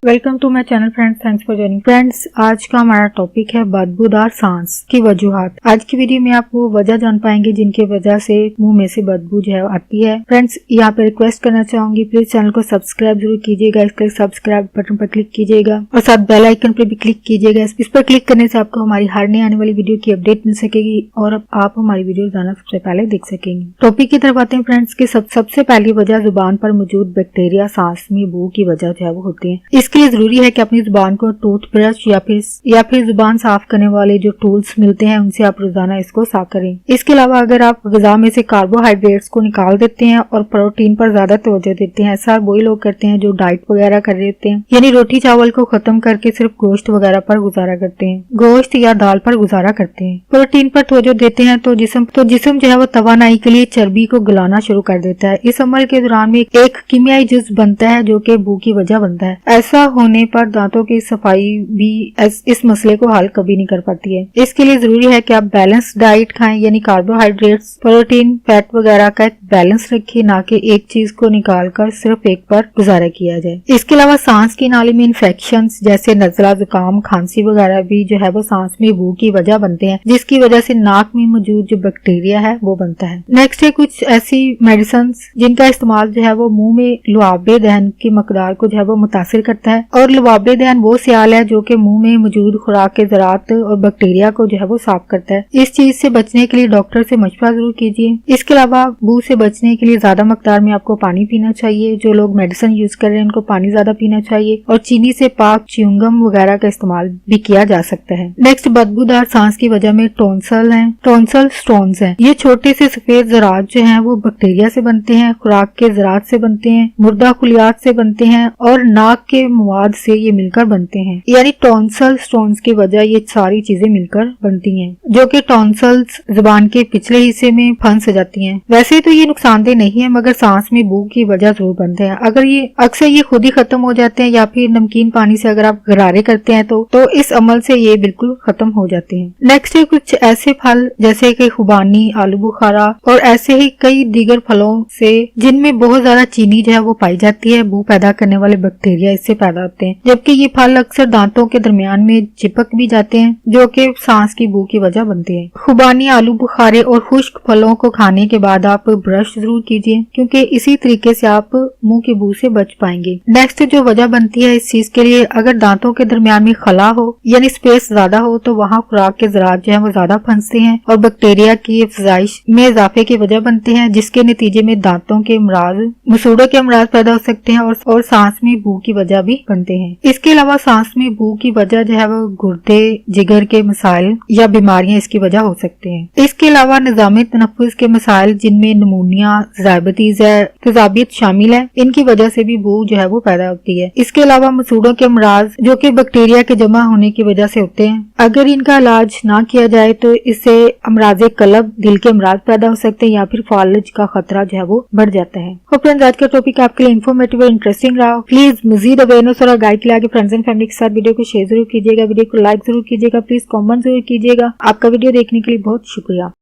Welcome to my channel friends, thanks for joining. Friends, आज का हमारा टॉपिक है बदबूदार सांस की वजूहात। आज की वीडियो में आप वो वजह जान पाएंगे जिनकी वजह से मुंह में से बदबू जो है आती है। फ्रेंड्स, यहाँ पे रिक्वेस्ट करना चाहूंगी, प्लीज चैनल को सब्सक्राइब जरूर कीजिएगा। इसके सब्सक्राइब बटन पर क्लिक कीजिएगा और साथ बेल आइकन पर भी क्लिक कीजिएगा। इस पर क्लिक करने से आपको हमारी हर नई आने वाली वीडियो की अपडेट मिल सकेगी और आप हमारी वीडियो जाना सबसे पहले देख सकेंगे। टॉपिक की तरफ आते हैं फ्रेंड्स की सबसे पहली वजह जुबान पर मौजूद बैक्टीरिया सांस में बू की वजह जो है वो होती है। इसके लिए जरूरी है कि अपनी जुबान को टूथब्रश या फिर जुबान साफ करने वाले जो टूल्स मिलते हैं उनसे आप रोजाना इसको साफ करें। इसके अलावा अगर आप ग़िज़ा में से कार्बोहाइड्रेट्स को निकाल देते हैं और प्रोटीन पर ज्यादा तवज्जो देते हैं, ऐसा वही लोग करते हैं जो डाइट वगैरह कर रहे होते हैं, यानी रोटी चावल को खत्म करके सिर्फ गोश्त वगैरह पर गुजारा करते हैं, गोश्त या दाल पर गुजारा करते हैं, प्रोटीन पर तवज्जो देते हैं तो जिस्म जो है वो तवानाई के लिए चर्बी को गलाना शुरू कर देता है। इस अमल के दौरान में एक कीमियाई जुज़्व बनता है जो कि बू की वजह बनता है। ऐसा होने पर दांतों की सफाई भी इस मसले को हल कभी नहीं कर पाती है। इसके लिए जरूरी है कि आप बैलेंस डाइट खाएं, यानी कार्बोहाइड्रेट्स, प्रोटीन, फैट वगैरह का एक बैलेंस रखिए, ना कि एक चीज को निकालकर सिर्फ एक पर गुजारा किया जाए। इसके अलावा सांस की नाली में इन्फेक्शंस जैसे नजला, जुकाम, खांसी वगैरह भी जो है वो सांस में बू की वजह बनते हैं, जिसकी वजह से नाक में मौजूद जो बैक्टीरिया है वो बनता है। नेक्स्ट है कुछ ऐसी मेडिसिन जिनका इस्तेमाल जो है वो मुंह में लुआबे दहन की मकदार को जो है वो मुतासिर करता है। और लुआबे दहन वो सियाल है जो कि मुंह में मौजूद खुराक के ज़रात और बैक्टीरिया को जो है वो साफ करता है। इस चीज से बचने के लिए डॉक्टर से मशवरा जरूर कीजिए। इसके अलावा बू से बचने के लिए ज्यादा मकदार में आपको पानी पीना चाहिए। जो लोग मेडिसिन यूज कर रहे हैं उनको पानी ज्यादा पीना चाहिए और चीनी से पाक च्युइंगम वगैरह का इस्तेमाल भी किया जा सकता है। नेक्स्ट, बदबूदार सांस की वजह में टॉन्सल है, टॉन्सल स्टोन्स है। ये छोटे से सफेद ज़रात जो है वो बैक्टीरिया से बनते हैं, खुराक के ज़रात से बनते हैं, मुर्दा खुलियात से बनते हैं और नाक के मवाद से ये मिलकर बनते हैं। यानी टॉन्सल स्टोन्स की वजह ये सारी चीजें मिलकर बनती हैं, जो कि टॉन्सल्स जुबान के पिछले हिस्से में फंस जाती हैं। वैसे तो ये नुकसानदेह नहीं है, मगर सांस में बू की वजह जरूर बनते हैं। अगर ये अक्सर ये खुद ही खत्म हो जाते हैं या फिर नमकीन पानी से अगर आप गरारे करते हैं तो इस अमल से ये बिल्कुल खत्म हो जाते हैं। नेक्स्ट है कुछ ऐसे फल जैसे कि खुबानी, आलू बुखारा और ऐसे ही कई दीगर फलों से जिनमें बहुत ज्यादा चीनी जो है वो पाई जाती है। बू पैदा करने वाले बैक्टीरिया इससे पैदा होते हैं, जबकि ये फल अक्सर दांतों के दरमियान में चिपक भी जाते हैं, जो कि सांस की बू की वजह बनते हैं। खुबानी, आलू बुखारे और खुश्क फलों को खाने के बाद आप ब्रश जरूर कीजिए, क्योंकि इसी तरीके से आप मुंह की बू से बच पाएंगे। नेक्स्ट जो वजह बनती है इस चीज के लिए, अगर दांतों के दरमियान में खला हो यानी स्पेस ज्यादा हो तो वहाँ खुराक के ज़रात जो है वो ज्यादा फंसते हैं और बैक्टीरिया की अफजाइश में इजाफे की वजह बनते हैं, जिसके नतीजे में दांतों के अमराज, मसूड़ों के अमराज पैदा हो सकते हैं और सांस में बू की वजह भी बनते हैं। इसके अलावा सांस में बू की वजह जो है वो गुर्दे, जिगर के मसाइल या बीमारियां इसकी वजह हो सकते हैं। इसके अलावा निज़ामी तनफ्फुस के मसाइल जिनमें नमूनिया, ज़ायबतीज़ है, तेजाबियत शामिल है, इनकी वजह से भी बू जो है वो पैदा होती है। इसके अलावा मसूड़ों के अमराज जो कि बैक्टीरिया के जमा होने की वजह से होते हैं, अगर इनका इलाज ना किया जाए तो इससे अमराज़े कलब, दिल के अमराज पैदा हो सकते हैं या फिर फालज का खतरा जो है वो बढ़ जाता है। तो फ्रेंड्स, आज का टॉपिक आपके लिए इन्फॉर्मेटिव और इंटरेस्टिंग रहा। प्लीज मजीद अवेयरनेस और गाइड के लिए आगे फ्रेंड्स एंड फैमिली के साथ वीडियो को शेयर जरूर कीजिएगा, वीडियो को लाइक जरूर कीजिएगा, प्लीज कमेंट जरूर कीजिएगा। आपका वीडियो देखने के लिए बहुत शुक्रिया।